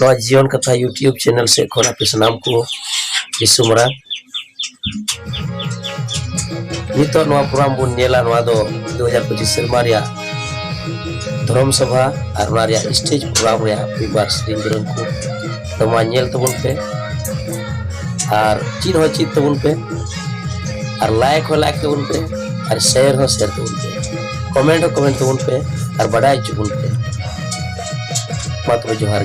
जीवन कथा YouTube channel से खन आपे सानाम को विश्वमरा नितो प्रोग्राम बन नेला 2025 सेरमा धर्म सभा और स्टेज प्रोग्राम बार सेरें को तमा नेल तबन पे और चीज हो चीज तबन पे और लाइक हो लाइक तबन पे और शेयर हो शेयर तबन पे कमेंट हो कमेंट तबन पे और बड़ाई चुबन पे बात जोहार।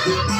Thank you.